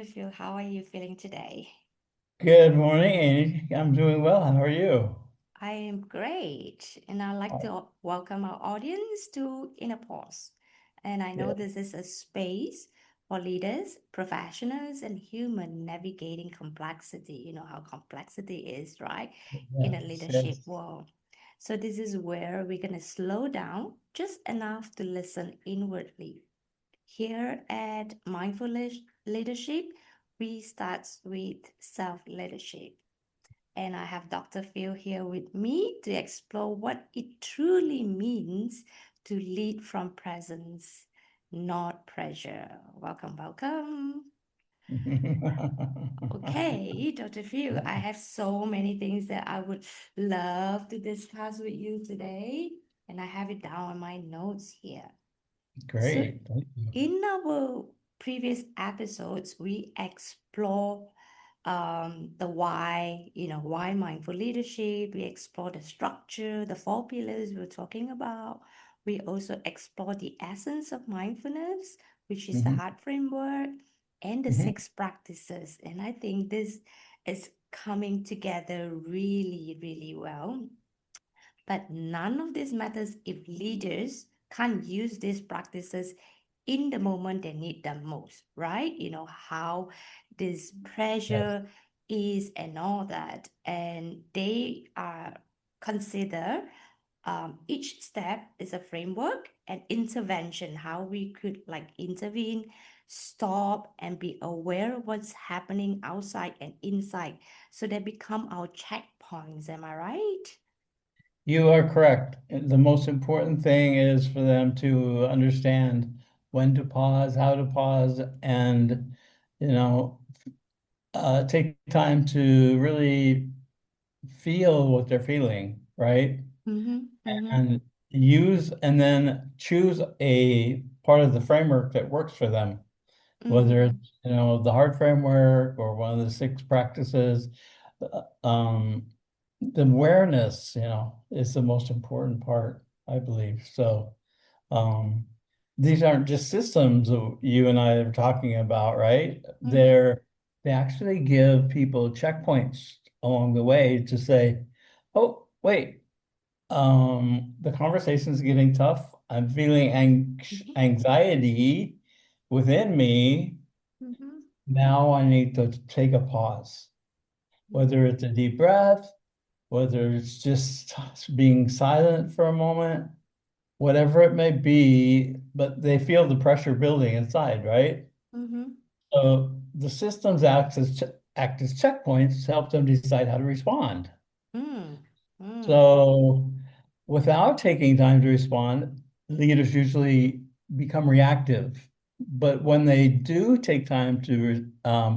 Dr. Phil. How are you feeling today? Good morning, Ainee. I'm doing well. How are you? I am great, and I'd like Oh, to welcome our audience to Inner Pause. And I know yeah, this is a space for leaders, professionals, and human navigating complexity. You know how complexity is, right? In a yes, leadership yes. world. So this is where we're going to slow down just enough to listen inwardly. Here at Leadership, we start with self leadership. And I have Dr. Phil here with me to explore what it truly means to lead from presence, not pressure. Welcome, welcome. Okay, Dr. Phil, I have so many things that I would love to discuss with you today, and I have it down on my notes here. So, Great. Thank you. in our previous episodes, we explore the why, why mindful leadership. We explore the structure, the four pillars we're talking about. We also explore the essence of mindfulness, which is the Mhm, heart framework, and the mhm. six practices. And I think this is coming together really, really well. But none of this matters if leaders can't use these practices in the moment they need them most, right? You know how this Yes. pressure is and all that. And they are consider each step is a framework and intervention, how we could like intervene, stop, and be aware of what's happening outside and inside. So they become our checkpoints. Am I right? You are correct. The most important thing is for them to understand when to pause, how to pause, and, you know, take time to really feel what they're feeling, right? Mm-hmm. Mm-hmm. And use and then choose a part of the framework that works for them. Whether Mm-hmm. it's, the hard framework or one of the six practices, the awareness, is the most important part, I believe. So, um, these aren't just systems that you and I are talking about, right? Mm-hmm. They actually give people checkpoints along the way to say, oh, wait, the conversation's getting tough. I'm feeling anxiety within me. Mm-hmm. Now I need to take a pause, whether it's a deep breath, whether it's just being silent for a moment, whatever it may be, but they feel the pressure building inside, right? Mm-hmm. So the systems act as checkpoints to help them decide how to respond. Mm-hmm. Mm. So without taking time to respond, leaders usually become reactive. But when they do take time to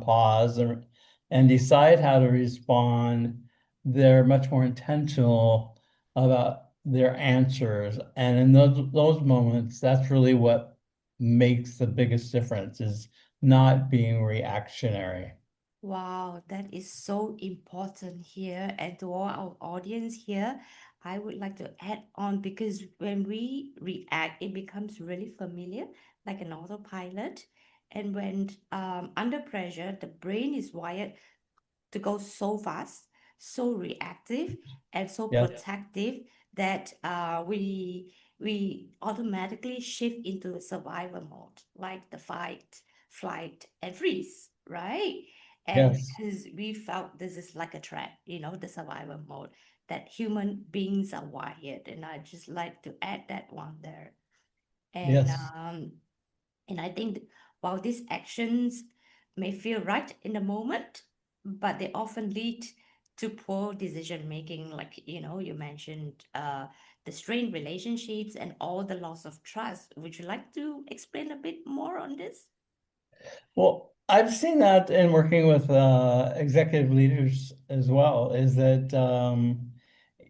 pause and decide how to respond, they're much more intentional about their answers. And in those moments, that's really what makes the biggest difference is not being reactionary. Wow, that is so important here. And to all our audience here, I would like to add on because when we react, it becomes really familiar, like an autopilot. And when under pressure, the brain is wired to go so fast, so reactive, and so Yeah. protective that we automatically shift into the survival mode, like the fight, flight, and freeze, right? And Yes. because we felt this is like a threat, the survival mode that human beings are wired, and I just like to add that one there. And Yes. and I think while these actions may feel right in the moment, but they often lead to poor decision making, like you mentioned the strained relationships and all the loss of trust. Would you like to explain a bit more on this? Well, I've seen that in working with executive leaders as well, is that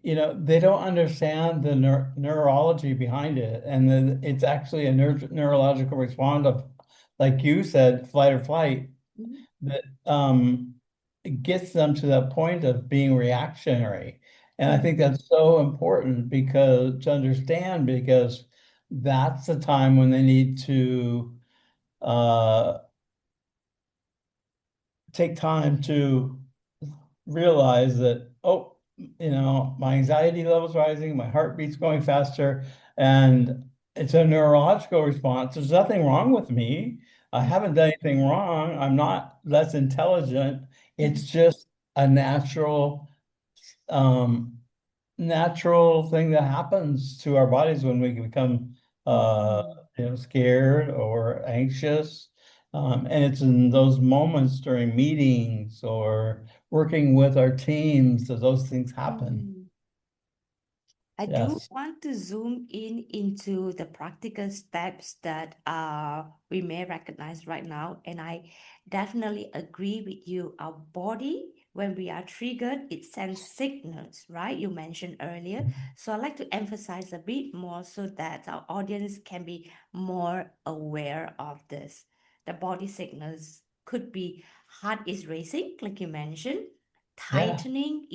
they don't understand the neurology behind it, and that it's actually a neurological response of, like you said, flight or flight, Mhm. that it gets them to that point of being reactionary. And I think Mhm. that's so important because to understand because that's the time when they need to uh, take time to realize that, oh, my anxiety level's rising, my heartbeat's going faster, and it's a neurological response. There's nothing wrong with me. I haven't done anything wrong. I'm not less intelligent. It's Mhm. just a um, natural thing that happens to our bodies when we become uh, Mhm. scared or anxious. And it's in those moments during meetings or working with our teams that those things happen. Mhm. I do Yes. want to zoom in into the practical steps that we may recognize right now. And I definitely agree with you. Our body, when we are triggered, it sends signals, right? You mentioned earlier. So I'd like to emphasize a bit more so that our audience can be more aware of this. The body signals could be heart is racing, like you mentioned, Yeah. tightening,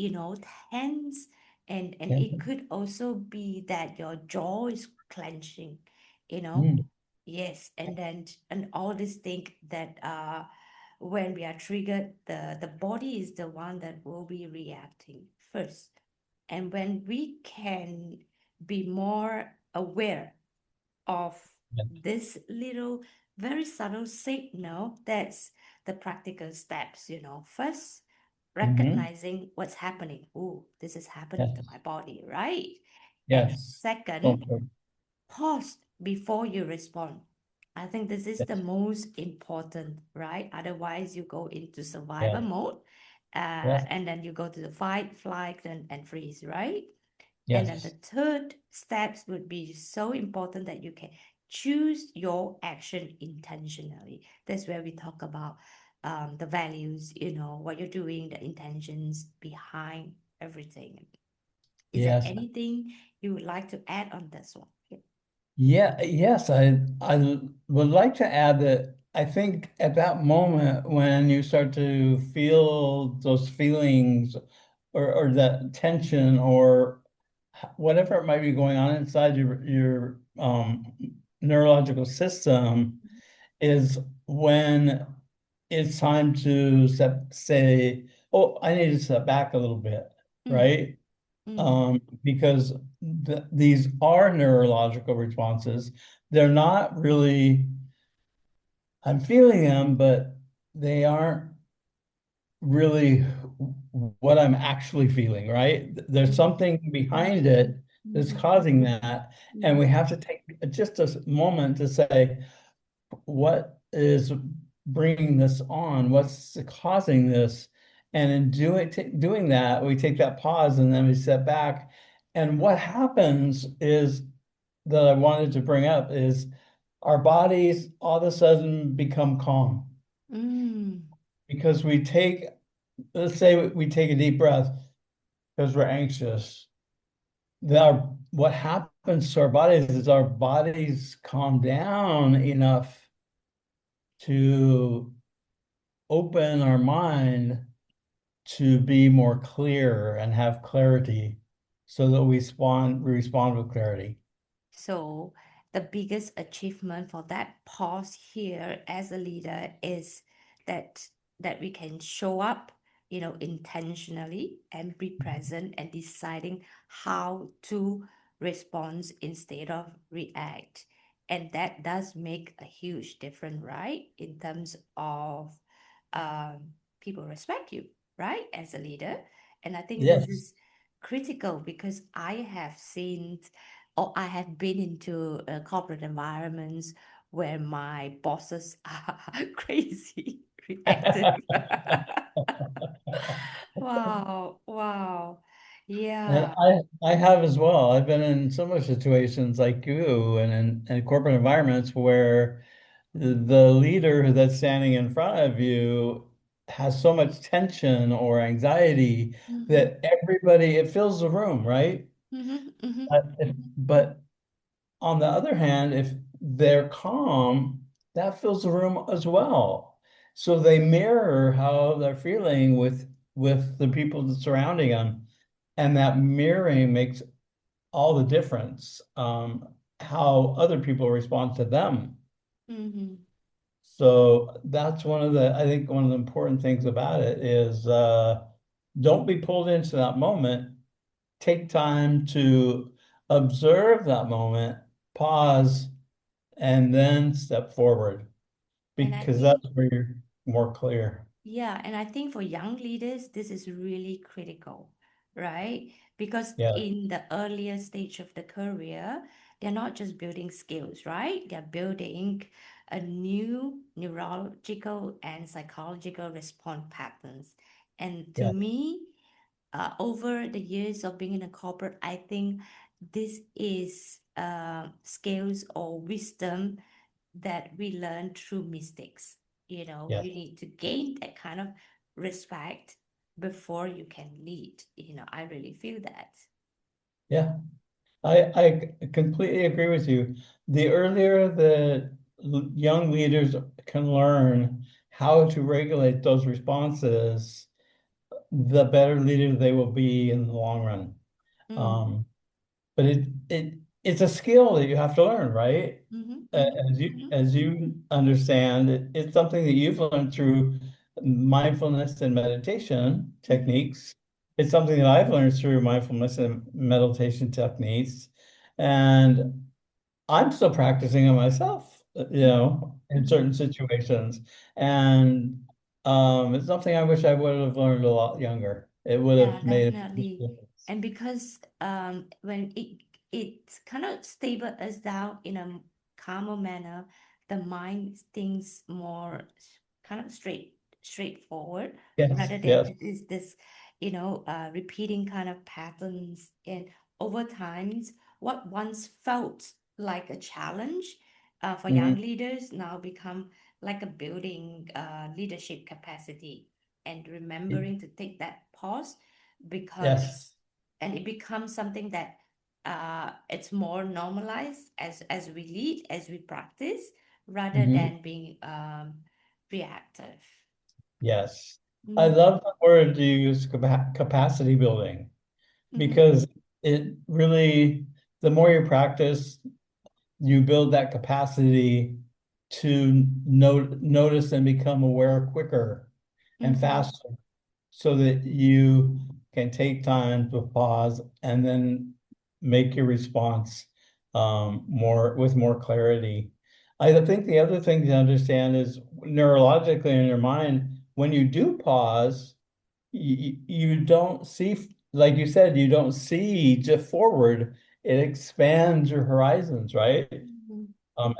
tense, and Yeah. it could also be that your jaw is clenching, you know Mm. yes, and all these things that when we are triggered, the body is the one that will be reacting first. And when we can be more aware of Yeah. this little very subtle signal, that's the practical steps. First, Hmm. recognizing what's happening. Oh, this is happening to Yes. my body, right? And Yes. So second, true. pause before you respond. I think this is the Yes. most important, right? Otherwise, you go into survival Yeah. mode, Yes. and then you go to the fight, flight, and freeze, right? And then the Yes. third steps would be so important that you can choose your action intentionally. That's where we talk about the values, what you're doing, the intentions behind everything. Is there Yes. anything you would like to add on this one? Yeah. Yeah, yes, I would like to add that I think at that moment when you start to feel those feelings or that tension or whatever it might be going on inside your neurological system is when it's time to say, oh, I need to step back a little bit, Mm, right? mm, Because these are neurological responses. They're not really, I'm feeling them, but they aren't really what I'm actually feeling, right? There's mm, something behind mm, it that's mm, causing that. And we mm, have to take just a moment to say, what is bringing this on? What's causing this? And in doing that, we take that pause and then we step back. And what happens is that I wanted to bring up is our bodies all of a sudden become calm mm, because let's say we take a deep breath because we're anxious. What happens to our bodies is our bodies calm down enough to open our mind to be more clear and have clarity so that we respond with clarity. So the biggest achievement for that pause here as a leader is that that we can show up, intentionally and be present and deciding how to respond instead of react. And that does make a huge difference, right? In terms of people respect you, right, as a leader. And I think this Yes. is critical because I have seen or I have been into corporate environments where my bosses are crazy, reactive. Wow, wow. And Yeah. I have as well. I've been in similar situations like you and in corporate environments where the leader that's standing in front of you has so much tension or anxiety Mm-hmm, that it fills the room, right? mm-hmm, mm-hmm, But on the other hand, if they're calm, that fills the room as well. So they mirror how they're feeling with the people that surrounding them. And that mirroring makes all the difference, how other people respond to them. mm-hmm. So that's I think one of the important things about it is don't be pulled into that moment. Take time to observe that moment, pause, and then step forward And I because think that's where you're more clear. Yeah, and I think for young leaders, this is really critical, right? Because Yeah, in the earlier stage of the career, they're not just building skills, right? They're building a new neurological and psychological response patterns. And to yeah, me, over the years of being in a corporate, I think this is skills or wisdom that we learn through mistakes. yeah, You need to gain that kind of respect before you can lead. I really feel that. yeah. I completely agree with you. The earlier the young leaders can learn how to regulate those responses, the better leader they will be in the long run. Mm. Um, but it's a skill that you have to learn, right? Mm-hmm, mm-hmm, mm-hmm, As you understand, it's something that you've learned through mindfulness and meditation mm-hmm. techniques. It's something that I've learned through mindfulness and meditation techniques. And I'm still practicing it myself, Mm-hmm, in mm-hmm. certain situations. And it's something I wish I would have learned a lot younger. It would Yeah, have made a big definitely. difference. And because when it kind of stable us down in a calmer manner, the mind thinks more kind of straightforward Yes, rather than yes. this repeating kind of patterns. And over times, what once felt like a challenge for young Mhm. leaders now become like a building leadership capacity and remembering to take that pause Yes. because and it becomes something that it's more normalized as we lead, as we practice, rather Mhm. than being reactive. Yes. I Mm-hmm, love the word you use, capacity building, mm-hmm, because it really, the more you practice, you build that capacity to notice and become aware quicker and mm-hmm. faster so that you can take time to pause and then make your response more with more clarity. I think the other thing to understand is neurologically in your mind, when you do pause, you don't see, like you said, you don't see just forward. It expands your horizons, right? Mm-hmm.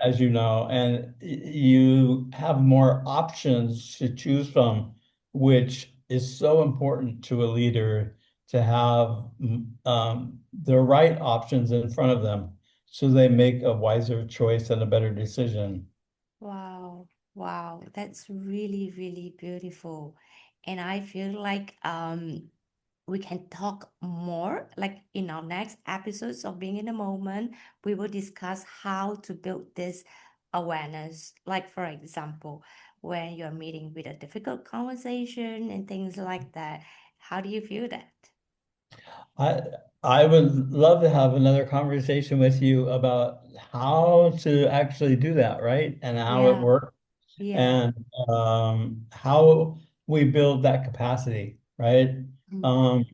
As you know, and you have more options to choose from, which is so important to a leader to have the right options in front of them so they make a wiser choice and a better decision. Wow, wow, that's really, really beautiful. And I feel like we can talk more like in our next episodes of Being in the Moment. We will discuss how to build this awareness. Like, for example, when you're meeting with a difficult conversation and things like that. How do you feel that? I I would love to have another conversation with you about how to actually do that, right? And how it Yeah, works yeah. and how we build that capacity, right? Mm-hmm, Um,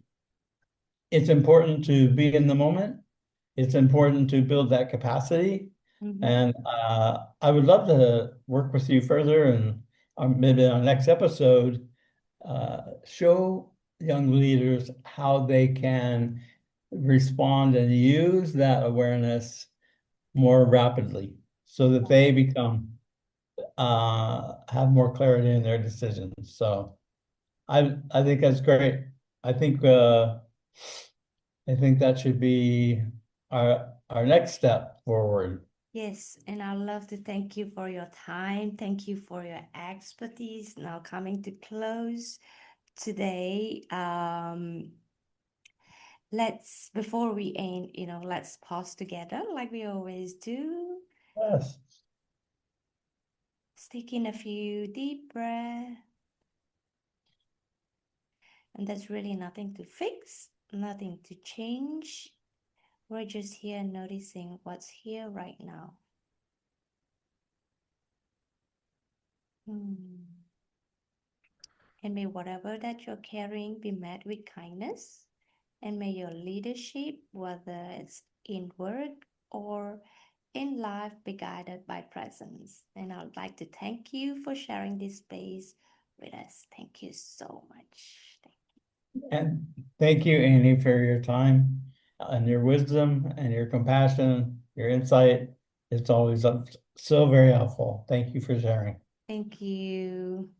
it's important to be in the moment. It's important to build that capacity. mm-hmm. And I would love to work with you further and maybe on our next episode, show young leaders how they can respond and use that awareness more rapidly so that they become have more clarity in their decisions. So I think that's great. I think uh, I think that should be our next step forward. Yes, and I'd love to thank you for your time. Thank you for your expertise. Now coming to close today, let's before we end, let's pause together like we always do. Yes. Take in a few deep breaths, and there's really nothing to fix, nothing to change. We're just here noticing what's here right now. Hmm. And may whatever that you're carrying be met with kindness. And may your leadership, whether it's in work or in life, be guided by presence. And I would like to thank you for sharing this space with us. Thank you so much. And thank you, Annie, for your time and your wisdom and your compassion, your insight. It's always so very helpful. Thank you for sharing. Thank you.